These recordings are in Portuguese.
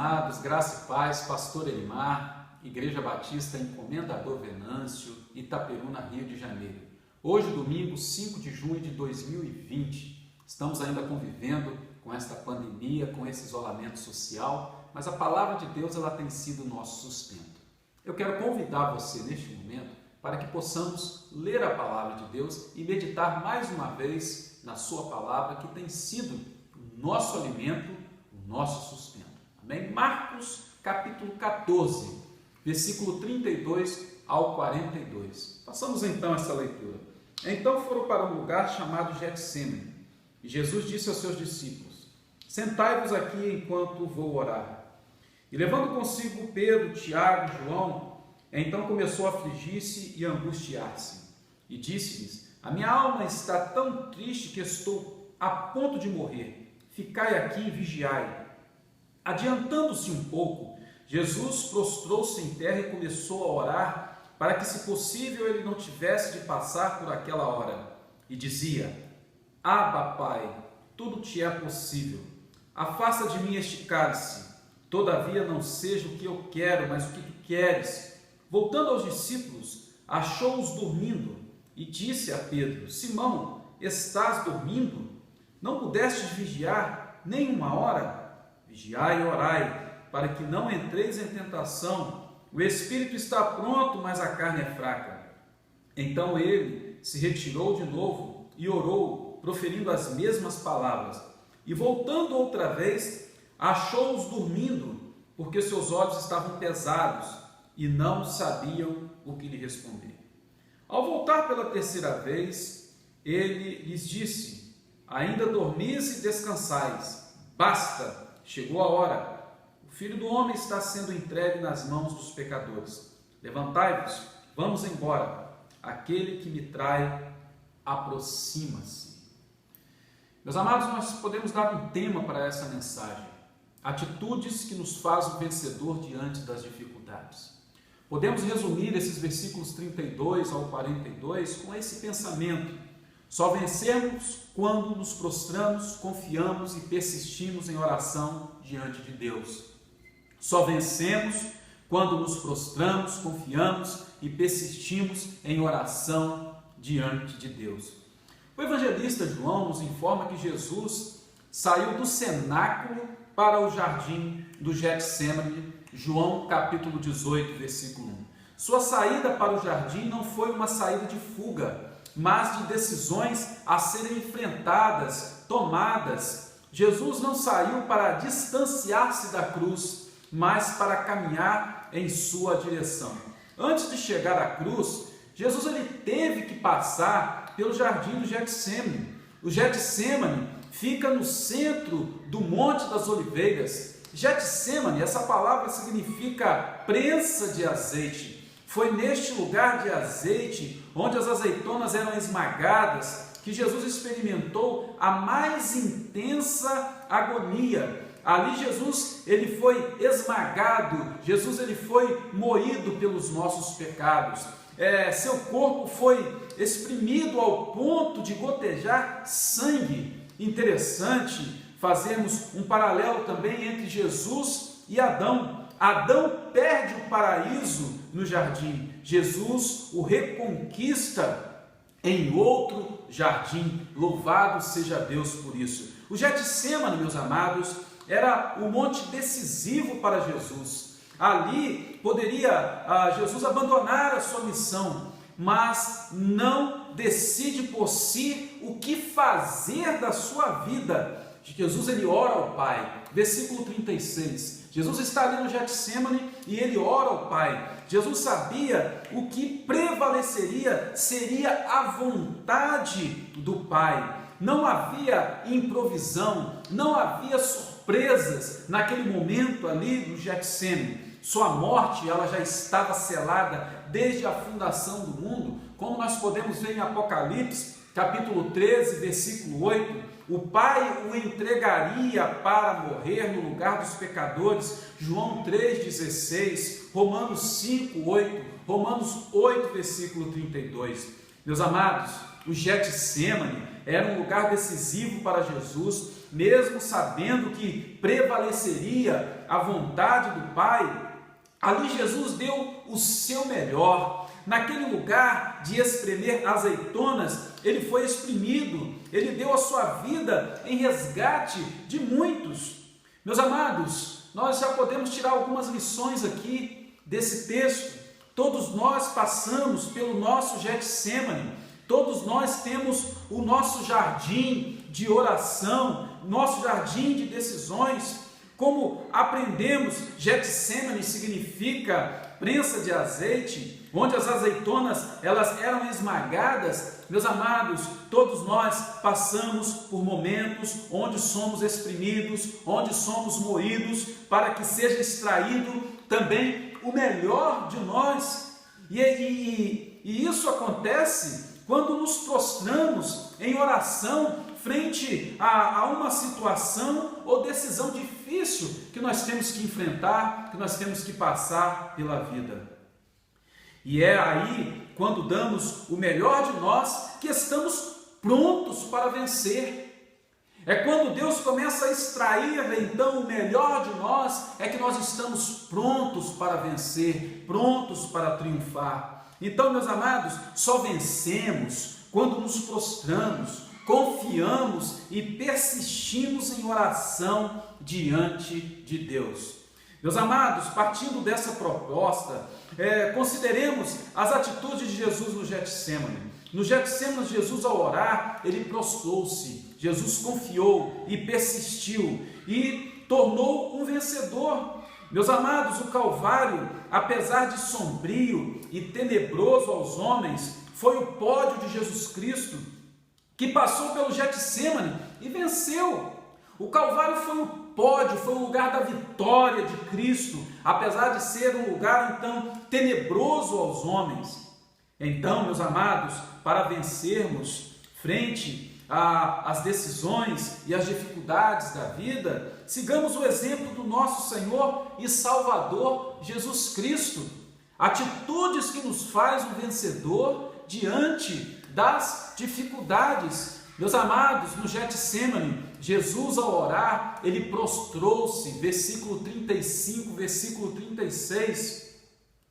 amados, graça e paz, Pastor Elimar, Igreja Batista Encomendador Venâncio, Itaperuna, Rio de Janeiro. Hoje, domingo, 5 de junho de 2020, estamos ainda convivendo com esta pandemia, com esse isolamento social, mas a palavra de Deus ela tem sido o nosso sustento. Eu quero convidar você neste momento para que possamos ler a palavra de Deus e meditar mais uma vez na sua palavra, que tem sido o nosso alimento, o nosso sustento. Amém? Marcos capítulo 14, versículo 32 ao 42. Passamos então essa leitura. Então foram para um lugar chamado Getsêmani, e Jesus disse aos seus discípulos: sentai-vos aqui enquanto vou orar. E levando consigo Pedro, Tiago e João, então começou a afligir-se e a angustiar-se. E disse-lhes: a minha alma está tão triste que estou a ponto de morrer. Ficai aqui e vigiai. Adiantando-se um pouco, Jesus prostrou-se em terra e começou a orar, para que, se possível, ele não tivesse de passar por aquela hora. E dizia: Abba, Pai, tudo te é possível. Afasta de mim este cálice. Todavia não seja o que eu quero, mas o que tu queres. Voltando aos discípulos, achou-os dormindo e disse a Pedro: Simão, estás dormindo? Não pudestes vigiar nem uma hora? Vigiai e orai, para que não entreis em tentação. O espírito está pronto, mas a carne é fraca. Então ele se retirou de novo e orou, proferindo as mesmas palavras. E voltando outra vez, achou-os dormindo, porque seus olhos estavam pesados e não sabiam o que lhe responder. Ao voltar pela terceira vez, ele lhes disse: ainda dormis e descansais. Basta! Chegou a hora, o Filho do Homem está sendo entregue nas mãos dos pecadores. Levantai-vos, vamos embora, aquele que me trai aproxima-se. Meus amados, nós podemos dar um tema para essa mensagem: atitudes que nos fazem vencedor diante das dificuldades. Podemos resumir esses versículos 32 ao 42 com esse pensamento: só vencemos quando nos prostramos, confiamos e persistimos em oração diante de Deus. Só vencemos quando nos prostramos, confiamos e persistimos em oração diante de Deus. O evangelista João nos informa que Jesus saiu do cenáculo para o jardim do Getsêmani, João capítulo 18, versículo 1. Sua saída para o jardim não foi uma saída de fuga, mas de decisões a serem enfrentadas, tomadas. Jesus não saiu para distanciar-se da cruz, mas para caminhar em sua direção. Antes de chegar à cruz, Jesus ele teve que passar pelo jardim do Getsêmani. O Getsêmani fica no centro do Monte das Oliveiras. Getsêmani, essa palavra significa prensa de azeite. Foi neste lugar de azeite, onde as azeitonas eram esmagadas, que Jesus experimentou a mais intensa agonia. Ali Jesus ele foi esmagado, Jesus ele foi moído pelos nossos pecados. Seu corpo foi exprimido ao ponto de gotejar sangue. Interessante fazermos um paralelo também entre Jesus e Adão. Adão perde o paraíso no jardim, Jesus o reconquista em outro jardim. Louvado seja Deus por isso. O Getsêmani, meus amados, era o monte decisivo para Jesus. Ali poderia Jesus abandonar a sua missão, mas não decide por si o que fazer da sua vida. Jesus ele ora ao Pai. Versículo 36. Jesus está ali no Getsêmani e ele ora ao Pai. Jesus sabia o que prevaleceria seria a vontade do Pai. Não havia improvisão, não havia surpresas naquele momento ali no Getsêmani. Sua morte ela já estava selada desde a fundação do mundo, como nós podemos ver em Apocalipse, capítulo 13, versículo 8. O Pai o entregaria para morrer no lugar dos pecadores. João 3,16, Romanos 5, 8, Romanos 8, versículo 32. Meus amados, o Getsêmani era um lugar decisivo para Jesus, mesmo sabendo que prevaleceria a vontade do Pai, ali Jesus deu o seu melhor. Naquele lugar de espremer azeitonas, ele foi exprimido, ele deu a sua vida em resgate de muitos. Meus amados, nós já podemos tirar algumas lições aqui desse texto. Todos nós passamos pelo nosso Getsêmani, todos nós temos o nosso jardim de oração, nosso jardim de decisões. Como aprendemos, Getsêmani significa prensa de azeite, onde as azeitonas elas eram esmagadas. Meus amados, todos nós passamos por momentos onde somos exprimidos, onde somos moídos, para que seja extraído também o melhor de nós. E isso acontece quando nos prostramos em oração frente a uma situação ou decisão difícil que nós temos que enfrentar, que nós temos que passar pela vida. E é aí, quando damos o melhor de nós, que estamos prontos para vencer. É quando Deus começa a extrair, então, o melhor de nós, é que nós estamos prontos para vencer, prontos para triunfar. Então, meus amados, só vencemos quando nos prostramos, confiamos e persistimos em oração diante de Deus. Meus amados, partindo dessa proposta, consideremos as atitudes de Jesus no Getsêmani. No Getsêmani, Jesus, ao orar, ele prostrou-se, Jesus confiou e persistiu e tornou um vencedor. Meus amados, o Calvário, apesar de sombrio e tenebroso aos homens, foi o pódio de Jesus Cristo, que passou pelo Getsêmani e venceu. O Calvário foi o pódio, foi o lugar da vitória de Cristo, apesar de ser um lugar, então, tenebroso aos homens. Então, meus amados, para vencermos frente às decisões e às dificuldades da vida, sigamos o exemplo do nosso Senhor e Salvador Jesus Cristo. Atitudes que nos faz um vencedor diante das dificuldades. Meus amados, no Getsêmani, Jesus, ao orar, ele prostrou-se, versículo 35, versículo 36,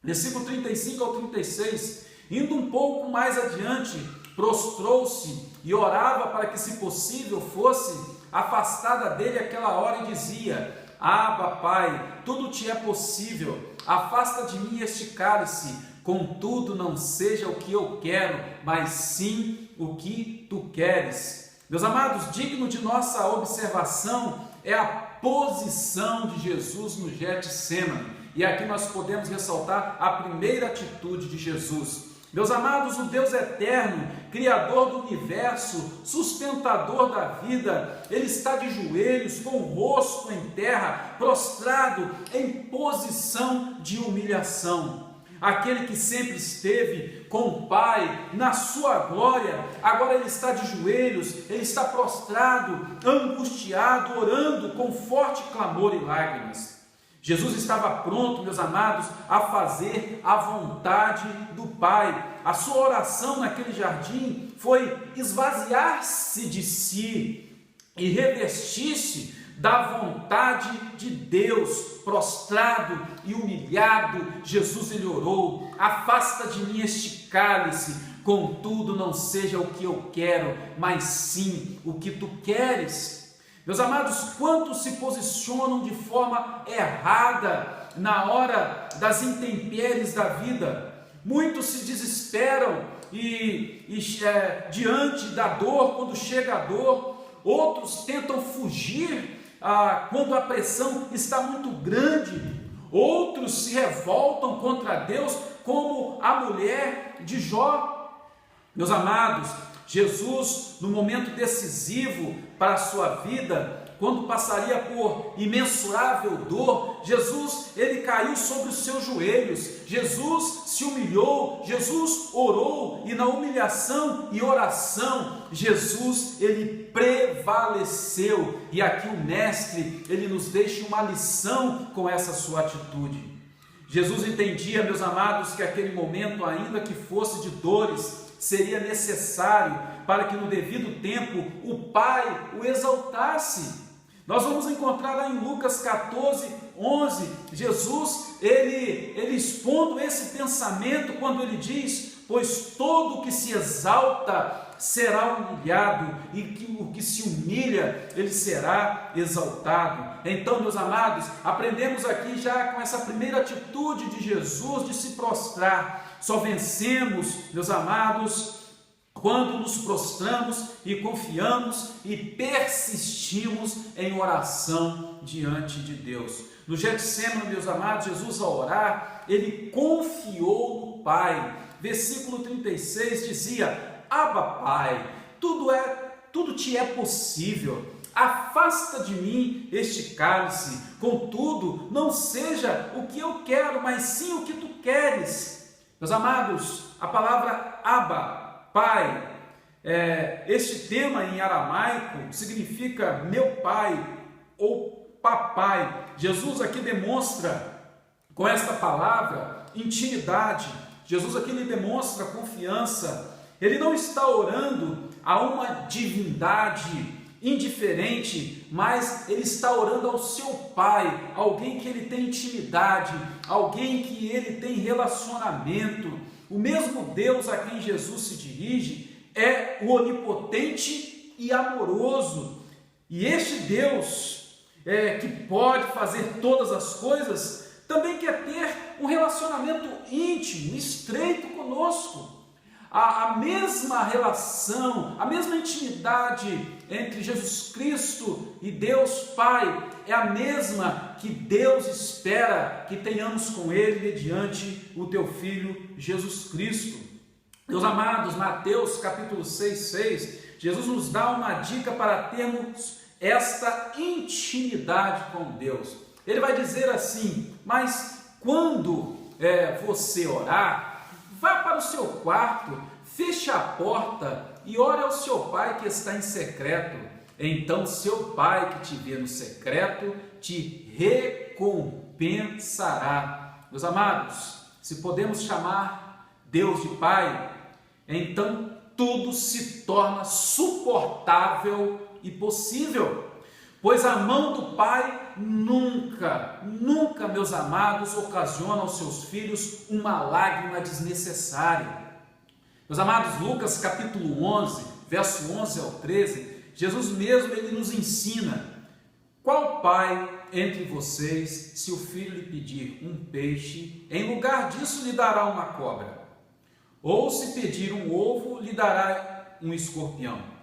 versículo 35 ao 36, indo um pouco mais adiante, prostrou-se e orava para que, se possível, fosse afastada dele aquela hora e dizia: Abba, Pai, tudo te é possível, afasta de mim este cálice, contudo não seja o que eu quero, mas sim o que tu queres. Meus amados, digno de nossa observação é a posição de Jesus no Getsêmani. E aqui nós podemos ressaltar a primeira atitude de Jesus. Meus amados, o Deus eterno, Criador do universo, sustentador da vida, Ele está de joelhos, com o rosto em terra, prostrado em posição de humilhação. Aquele que sempre esteve com o Pai na sua glória, agora ele está de joelhos, ele está prostrado, angustiado, orando com forte clamor e lágrimas. Jesus estava pronto, meus amados, a fazer a vontade do Pai. A sua oração naquele jardim foi esvaziar-se de si e revestir-se da vontade de Deus. Prostrado e humilhado, Jesus ele orou: afasta de mim este cálice, contudo não seja o que eu quero, mas sim o que tu queres. Meus amados, quantos se posicionam de forma errada na hora das intempéries da vida? Muitos se desesperam diante da dor, quando chega a dor. Outros tentam fugir quando a pressão está muito grande. Outros se revoltam contra Deus, como a mulher de Jó. Meus amados, Jesus, no momento decisivo para a sua vida, quando passaria por imensurável dor, Jesus, ele caiu sobre os seus joelhos, Jesus se humilhou, Jesus orou, e na humilhação e oração, Jesus, ele prevaleceu. E aqui o Mestre, ele nos deixa uma lição com essa sua atitude. Jesus entendia, meus amados, que aquele momento, ainda que fosse de dores, seria necessário para que no devido tempo o Pai o exaltasse. Nós vamos encontrar lá em Lucas 14, 11, Jesus, ele expondo esse pensamento quando ele diz: pois todo o que se exalta será humilhado, e que o que se humilha, ele será exaltado. Então, meus amados, aprendemos aqui já com essa primeira atitude de Jesus de se prostrar. Só vencemos, meus amados, quando nos prostramos e confiamos e persistimos em oração diante de Deus. No Getsêmani, meus amados, Jesus, ao orar, ele confiou no Pai. Versículo 36 dizia: Abba, Pai, tudo te é possível, afasta de mim este cálice, contudo, não seja o que eu quero, mas sim o que tu queres. Meus amados, a palavra Abba, Pai, este tema em aramaico significa meu pai ou papai. Jesus aqui demonstra com esta palavra intimidade. Jesus aqui lhe demonstra confiança. Ele não está orando a uma divindade indiferente, mas ele está orando ao seu Pai, alguém que ele tem intimidade, alguém que ele tem relacionamento. O mesmo Deus a quem Jesus se dirige é o onipotente e amoroso. E este Deus, que pode fazer todas as coisas, também quer ter um relacionamento íntimo, estreito conosco. A mesma relação, a mesma intimidade entre Jesus Cristo e Deus Pai é a mesma que Deus espera que tenhamos com Ele mediante o teu Filho Jesus Cristo. Meus amados, Mateus capítulo 6, Jesus nos dá uma dica para termos esta intimidade com Deus. Ele vai dizer assim: mas quando você orar, vá para o seu quarto, feche a porta e ore ao seu Pai que está em secreto. Então seu Pai que te vê no secreto te recompensará. Meus amados, se podemos chamar Deus de Pai, então tudo se torna suportável e possível. Pois a mão do Pai nunca, meus amados, ocasiona aos seus filhos uma lágrima desnecessária. Meus amados, Lucas capítulo 11, verso 11 ao 13, Jesus mesmo ele nos ensina: qual pai entre vocês, se o filho lhe pedir um peixe, em lugar disso lhe dará uma cobra? Ou se pedir um ovo, lhe dará um escorpião?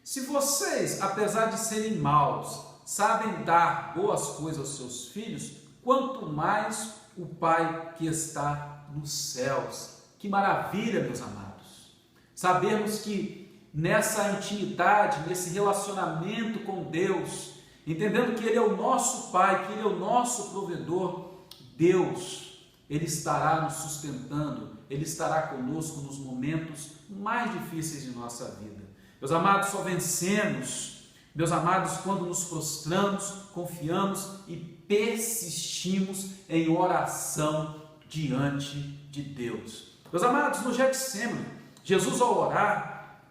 Se vocês, apesar de serem maus, sabem dar boas coisas aos seus filhos, quanto mais o Pai que está nos céus. Que maravilha, meus amados, sabermos que nessa intimidade, nesse relacionamento com Deus, entendendo que Ele é o nosso Pai, que Ele é o nosso provedor, Deus, Ele estará nos sustentando, Ele estará conosco nos momentos mais difíceis de nossa vida. Meus amados, só vencemos, meus amados, quando nos prostramos, confiamos e persistimos em oração diante de Deus. Meus amados, no Getsêmani, Jesus ao orar,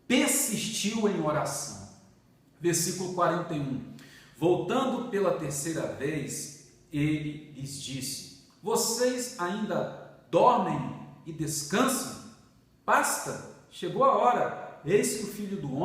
persistiu em oração. Versículo 41. Voltando pela terceira vez, ele lhes disse: vocês ainda dormem e descansam? Basta, chegou a hora. Eis que o Filho do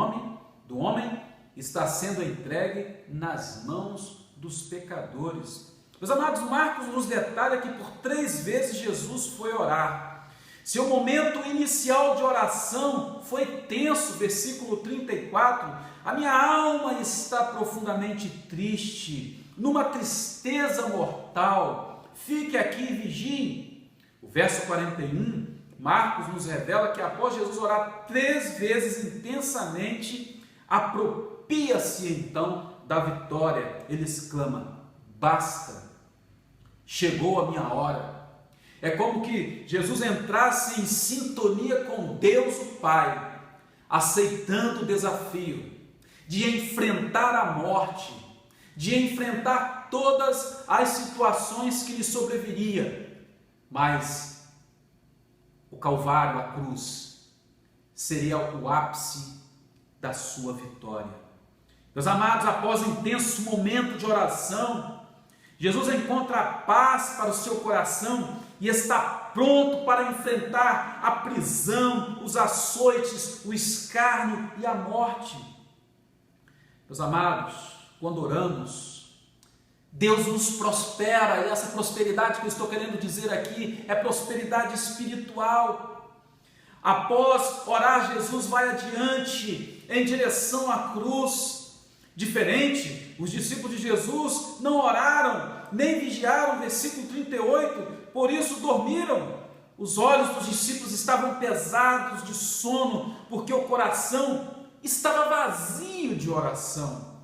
homem está sendo entregue nas mãos dos pecadores. Meus amados, Marcos nos detalha que por 3 vezes Jesus foi orar. Seu momento inicial de oração foi tenso, versículo 34. A minha alma está profundamente triste, numa tristeza mortal. Fique aqui e vigie. O verso 41. Marcos nos revela que após Jesus orar 3 vezes intensamente, apropria-se então da vitória. Ele exclama: basta, chegou a minha hora. É como que Jesus entrasse em sintonia com Deus o Pai, aceitando o desafio de enfrentar a morte, de enfrentar todas as situações que lhe sobreviria, mas o Calvário, a cruz, seria o ápice da sua vitória. Meus amados, após um intenso momento de oração, Jesus encontra a paz para o seu coração e está pronto para enfrentar a prisão, os açoites, o escárnio e a morte. Meus amados, quando oramos, Deus nos prospera, e essa prosperidade que eu estou querendo dizer aqui é prosperidade espiritual. Após orar, Jesus vai adiante em direção à cruz. Diferente, os discípulos de Jesus não oraram, nem vigiaram, versículo 38, por isso dormiram. Os olhos dos discípulos estavam pesados de sono, porque o coração estava vazio de oração.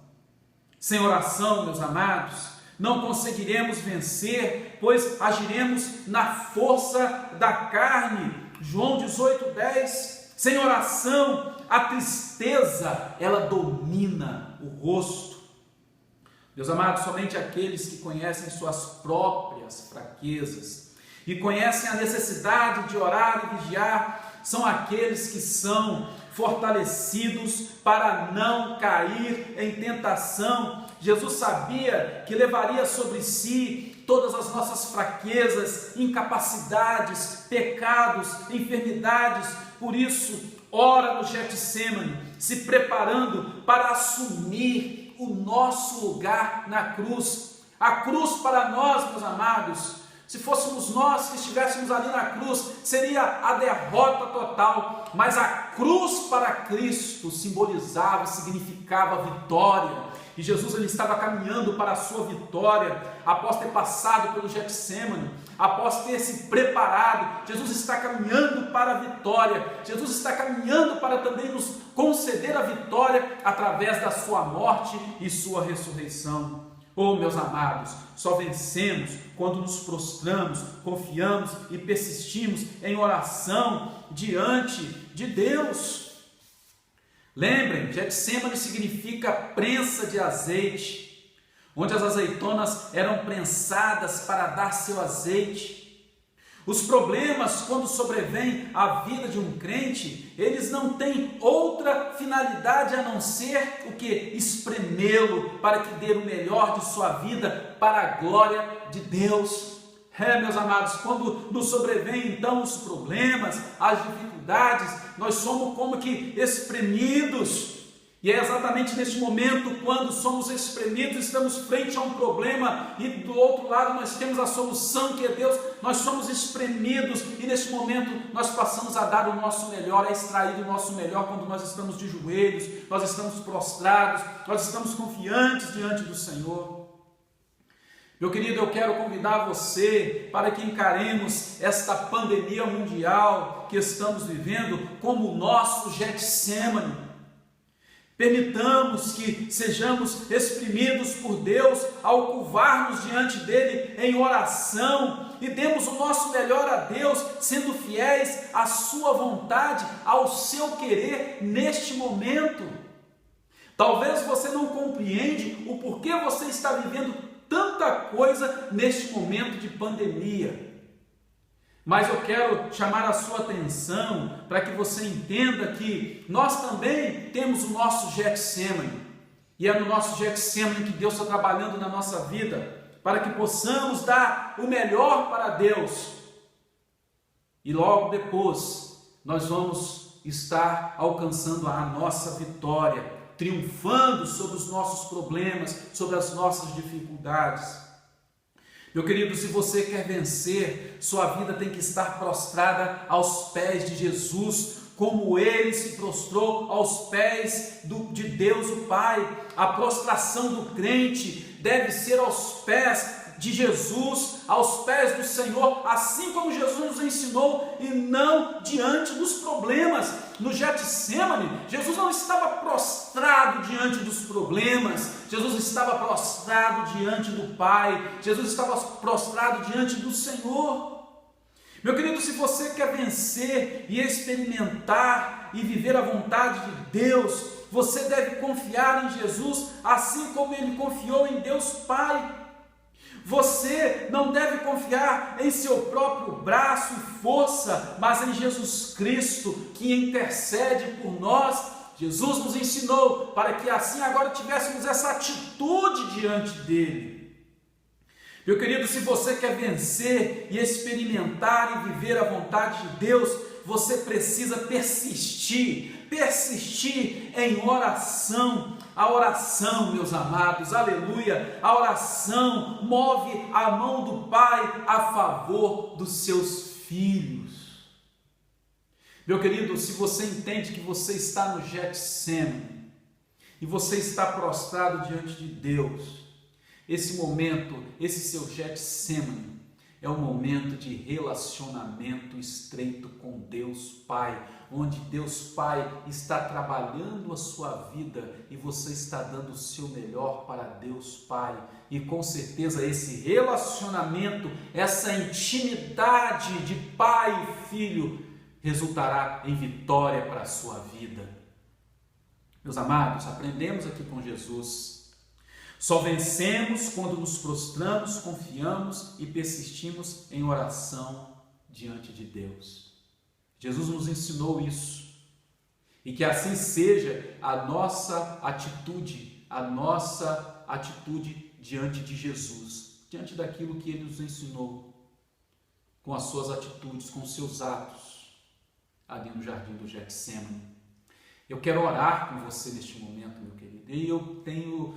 Sem oração, meus amados, não conseguiremos vencer, pois agiremos na força da carne. João 18:10. Sem oração, a tristeza, ela domina o rosto. Meus amados, somente aqueles que conhecem suas próprias fraquezas e conhecem a necessidade de orar e vigiar, são aqueles que são fortalecidos para não cair em tentação. Jesus sabia que levaria sobre si todas as nossas fraquezas, incapacidades, pecados, enfermidades. Por isso, ora no Getsêmani, se preparando para assumir o nosso lugar na cruz. A cruz para nós, meus amados, se fôssemos nós que estivéssemos ali na cruz, seria a derrota total, mas a cruz para Cristo simbolizava, significava a vitória. E Jesus ele estava caminhando para a sua vitória, após ter passado pelo Getsêmani, após ter se preparado. Jesus está caminhando para a vitória, Jesus está caminhando para também nos conceder a vitória através da sua morte e sua ressurreição. Oh, meus amados, só vencemos quando nos prostramos, confiamos e persistimos em oração diante de Deus. Lembrem, Getsêmani significa prensa de azeite, onde as azeitonas eram prensadas para dar seu azeite. Os problemas, quando sobrevêm à vida de um crente, eles não têm outra finalidade a não ser o que? Espremê-lo para que dê o melhor de sua vida para a glória de Deus. Meus amados, quando nos sobrevêm então os problemas, as dificuldades, nós somos como que espremidos. E é exatamente neste momento, quando somos espremidos, estamos frente a um problema e do outro lado nós temos a solução que é Deus, nós somos espremidos e neste momento nós passamos a dar o nosso melhor, a extrair o nosso melhor quando nós estamos de joelhos, nós estamos prostrados, nós estamos confiantes diante do Senhor. Meu querido, eu quero convidar você para que encaremos esta pandemia mundial que estamos vivendo como o nosso Getsêmani. Permitamos que sejamos exprimidos por Deus ao curvar-nos diante dele em oração e demos o nosso melhor a Deus, sendo fiéis à sua vontade, ao seu querer neste momento. Talvez você não compreende o porquê você está vivendo tanta coisa neste momento de pandemia. Mas eu quero chamar a sua atenção para que você entenda que nós também temos o nosso Getsêmani. E é no nosso Getsêmani que Deus está trabalhando na nossa vida, para que possamos dar o melhor para Deus. E logo depois nós vamos estar alcançando a nossa vitória, triunfando sobre os nossos problemas, sobre as nossas dificuldades. Meu querido, se você quer vencer, sua vida tem que estar prostrada aos pés de Jesus, como ele se prostrou aos pés de Deus o Pai. A prostração do crente deve ser aos pés de Jesus, aos pés do Senhor, assim como Jesus nos ensinou, e não diante dos problemas. No Getsêmani, Jesus não estava prostrado diante dos problemas, Jesus estava prostrado diante do Pai, Jesus estava prostrado diante do Senhor. Meu querido, se você quer vencer e experimentar e viver a vontade de Deus, você deve confiar em Jesus, assim como ele confiou em Deus Pai. Você não deve confiar em seu próprio braço e força, mas em Jesus Cristo, que intercede por nós. Jesus nos ensinou para que assim agora tivéssemos essa atitude diante dele. Meu querido, se você quer vencer e experimentar e viver a vontade de Deus, você precisa persistir em oração. A oração, meus amados, aleluia, a oração move a mão do Pai a favor dos seus filhos. Meu querido, se você entende que você está no Getsemane e você está prostrado diante de Deus, esse momento, esse seu Getsemane, é um momento de relacionamento estreito com Deus Pai, onde Deus Pai está trabalhando a sua vida e você está dando o seu melhor para Deus Pai. E com certeza esse relacionamento, essa intimidade de pai e filho resultará em vitória para a sua vida. Meus amados, aprendemos aqui com Jesus. Só vencemos quando nos prostramos, confiamos e persistimos em oração diante de Deus. Jesus nos ensinou isso. E que assim seja a nossa atitude diante de Jesus, diante daquilo que Ele nos ensinou, com as suas atitudes, com os seus atos, ali no jardim do Getsemane. Eu quero orar com você neste momento, meu querido, e eu tenho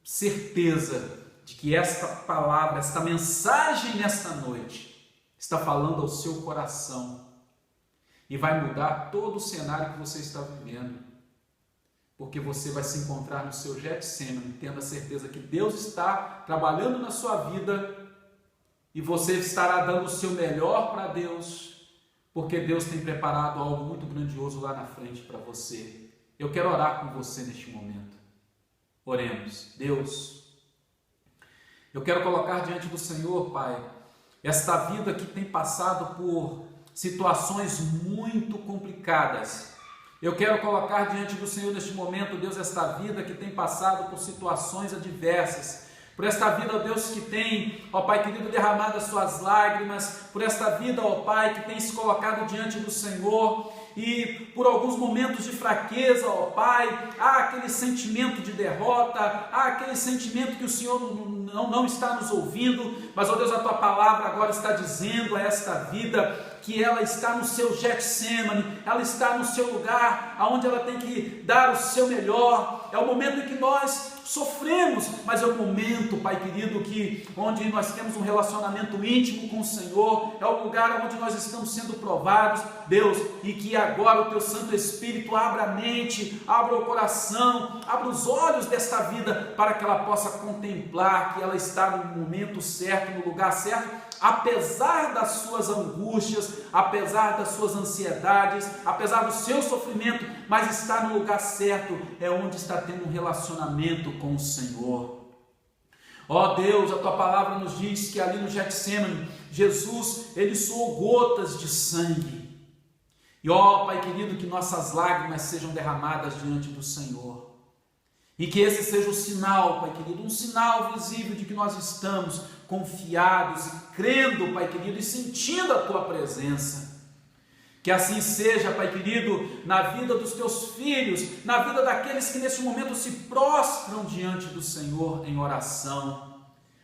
certeza de que esta palavra, esta mensagem nesta noite está falando ao seu coração e vai mudar todo o cenário que você está vivendo, porque você vai se encontrar no seu Getsemane, tendo a certeza que Deus está trabalhando na sua vida e você estará dando o seu melhor para Deus, porque Deus tem preparado algo muito grandioso lá na frente para você. Eu quero orar com você neste momento. Oremos. Deus, eu quero colocar diante do Senhor, Pai, esta vida que tem passado por situações muito complicadas. Eu quero colocar diante do Senhor neste momento, Deus, esta vida que tem passado por situações adversas, por esta vida, ó Deus, que tem, ó Pai querido, derramado as suas lágrimas, por esta vida, ó Pai, que tem se colocado diante do Senhor, e por alguns momentos de fraqueza, ó Pai, há aquele sentimento de derrota, há aquele sentimento que o Senhor não está nos ouvindo, mas, ó Deus, a Tua palavra agora está dizendo a esta vida que ela está no seu Getsemane, ela está no seu lugar, aonde ela tem que dar o seu melhor. É o momento em que nós sofremos, mas é o momento, Pai querido, onde nós temos um relacionamento íntimo com o Senhor, é o lugar onde nós estamos sendo provados, Deus, e que agora o Teu Santo Espírito abra a mente, abra o coração, abra os olhos desta vida, para que ela possa contemplar que ela está no momento certo, no lugar certo, apesar das suas angústias, apesar das suas ansiedades, apesar do seu sofrimento, mas está no lugar certo, é onde está tendo um relacionamento com o Senhor. Ó Deus, a Tua palavra nos diz que ali no Getsemane, Jesus, Ele suou gotas de sangue. E ó Pai querido, que nossas lágrimas sejam derramadas diante do Senhor. E que esse seja o sinal, Pai querido, um sinal visível de que nós estamos confiados e crendo, Pai querido, e sentindo a Tua presença. Que assim seja, Pai querido, na vida dos Teus filhos, na vida daqueles que nesse momento se prostram diante do Senhor em oração.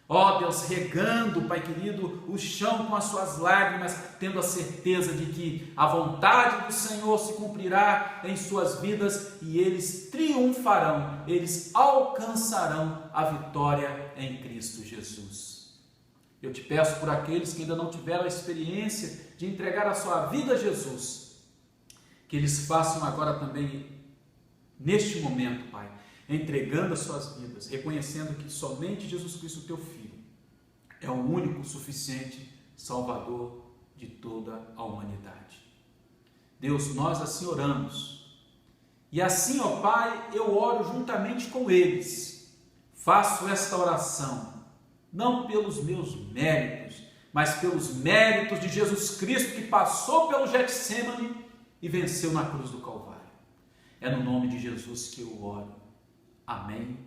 Ó Deus, regando, Pai querido, o chão com as suas lágrimas, tendo a certeza de que a vontade do Senhor se cumprirá em suas vidas e eles triunfarão, eles alcançarão a vitória em Cristo Jesus. Eu te peço por aqueles que ainda não tiveram a experiência de entregar a sua vida a Jesus, que eles façam agora também, neste momento, Pai, entregando as suas vidas, reconhecendo que somente Jesus Cristo, Teu Filho, é o único suficiente Salvador de toda a humanidade. Deus, nós assim oramos. E assim, ó Pai, eu oro juntamente com eles. Faço esta oração, não pelos meus méritos, mas pelos méritos de Jesus Cristo, que passou pelo Getsemane e venceu na cruz do Calvário. É no nome de Jesus que eu oro. Amém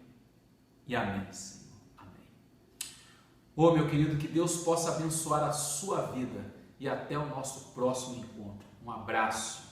e amém, Senhor. Amém. Ô, meu querido, que Deus possa abençoar a sua vida e até o nosso próximo encontro. Um abraço.